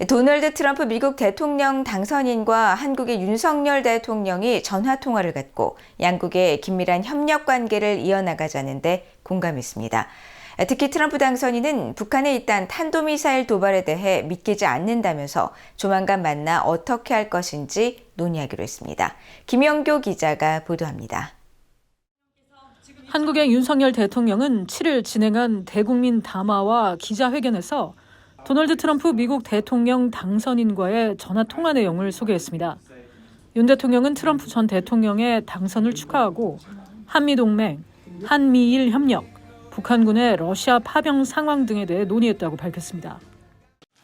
도널드 트럼프 미국 대통령 당선인과 한국의 윤석열 대통령이 전화통화를 갖고 양국의 긴밀한 협력 관계를 이어나가자는데 공감했습니다. 특히 트럼프 당선인은 북한의 잇단 탄도미사일 도발에 대해 믿기지 않는다면서 조만간 만나 어떻게 할 것인지 논의하기로 했습니다. 김영교 기자가 보도합니다. 한국의 윤석열 대통령은 7일 진행한 대국민 담화와 기자회견에서 도널드 트럼프 미국 대통령 당선인과의 전화통화 내용을 소개했습니다. 윤 대통령은 트럼프 전 대통령의 당선을 축하하고 한미동맹, 한미일 협력, 북한군의 러시아 파병 상황 등에 대해 논의했다고 밝혔습니다.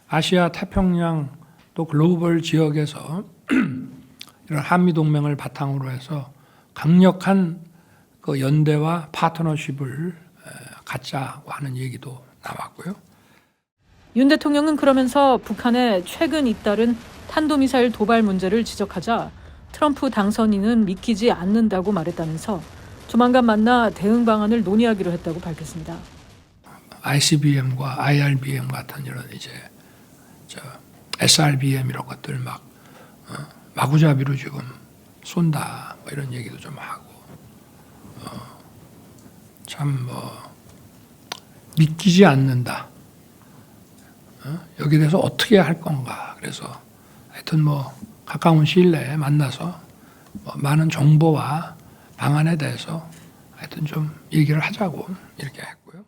아시아 태평양 또 글로벌 지역에서 이런 한미동맹을 바탕으로 해서 강력한 그 연대와 파트너십을 갖자고 하는 얘기도 나왔고요. 윤 대통령은 그러면서 북한의 최근 잇따른 탄도미사일 도발 문제를 지적하자 트럼프 당선인은 믿기지 않는다고 말했다면서 조만간 만나 대응 방안을 논의하기로 했다고 밝혔습니다. ICBM과 IRBM 같은 이런 이제 SRBM 이런 것들 막 마구잡이로 지금 쏜다 뭐 이런 얘기도 좀 하고 참 믿기지 않는다. 여기에 대해서 어떻게 할 건가. 그래서 하여튼 가까운 시일 내에 만나서 많은 정보와 방안에 대해서 하여튼 좀 얘기를 하자고 이렇게 했고요.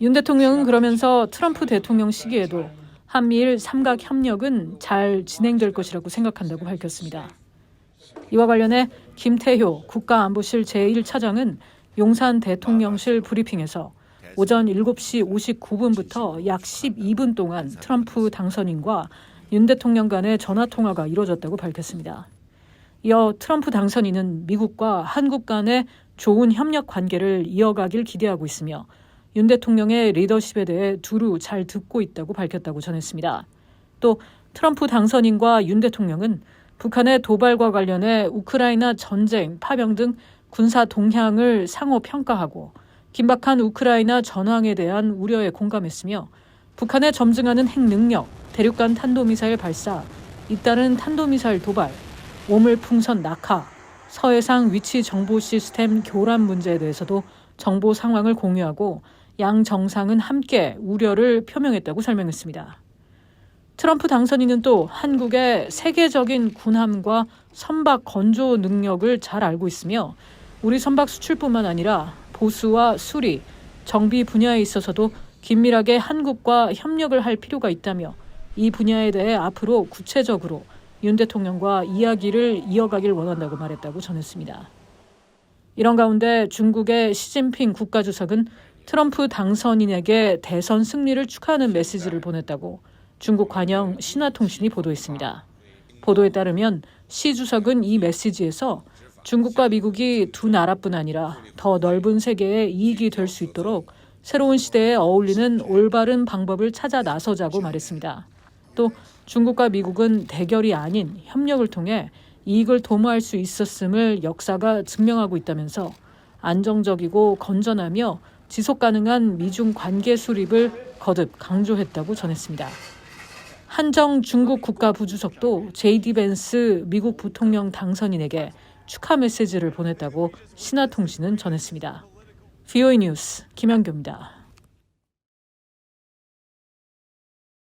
윤 대통령은 그러면서 트럼프 대통령 시기에도 한미일 삼각 협력은 잘 진행될 것이라고 생각한다고 밝혔습니다. 이와 관련해 김태효 국가안보실 제1차장은 용산 대통령실 브리핑에서 오전 7시 59분부터 약 12분 동안 트럼프 당선인과 윤 대통령 간의 전화통화가 이루어졌다고 밝혔습니다. 이어 트럼프 당선인은 미국과 한국 간의 좋은 협력 관계를 이어가길 기대하고 있으며 윤 대통령의 리더십에 대해 두루 잘 듣고 있다고 밝혔다고 전했습니다. 또 트럼프 당선인과 윤 대통령은 북한의 도발과 관련해 우크라이나 전쟁, 파병 등 군사 동향을 상호 평가하고 긴박한 우크라이나 전황에 대한 우려에 공감했으며 북한의 점증하는 핵능력, 대륙간 탄도미사일 발사, 잇따른 탄도미사일 도발, 오물풍선 낙하, 서해상 위치 정보 시스템 교란 문제에 대해서도 정보 상황을 공유하고 양 정상은 함께 우려를 표명했다고 설명했습니다. 트럼프 당선인은 또 한국의 세계적인 군함과 선박 건조 능력을 잘 알고 있으며 우리 선박 수출뿐만 아니라 보수와 수리, 정비 분야에 있어서도 긴밀하게 한국과 협력을 할 필요가 있다며 이 분야에 대해 앞으로 구체적으로 윤 대통령과 이야기를 이어가길 원한다고 말했다고 전했습니다. 이런 가운데 중국의 시진핑 국가주석은 트럼프 당선인에게 대선 승리를 축하하는 메시지를 보냈다고 중국 관영 신화통신이 보도했습니다. 보도에 따르면 시 주석은 이 메시지에서 중국과 미국이 두 나라뿐 아니라 더 넓은 세계에 이익이 될 수 있도록 새로운 시대에 어울리는 올바른 방법을 찾아 나서자고 말했습니다. 또 중국과 미국은 대결이 아닌 협력을 통해 이익을 도모할 수 있었음을 역사가 증명하고 있다면서 안정적이고 건전하며 지속 가능한 미중 관계 수립을 거듭 강조했다고 전했습니다. 한정 중국 국가부주석도 JD 벤스 미국 부통령 당선인에게 축하 메시지를 보냈다고 신화통신은 전했습니다. VOA 뉴스 김현교입니다.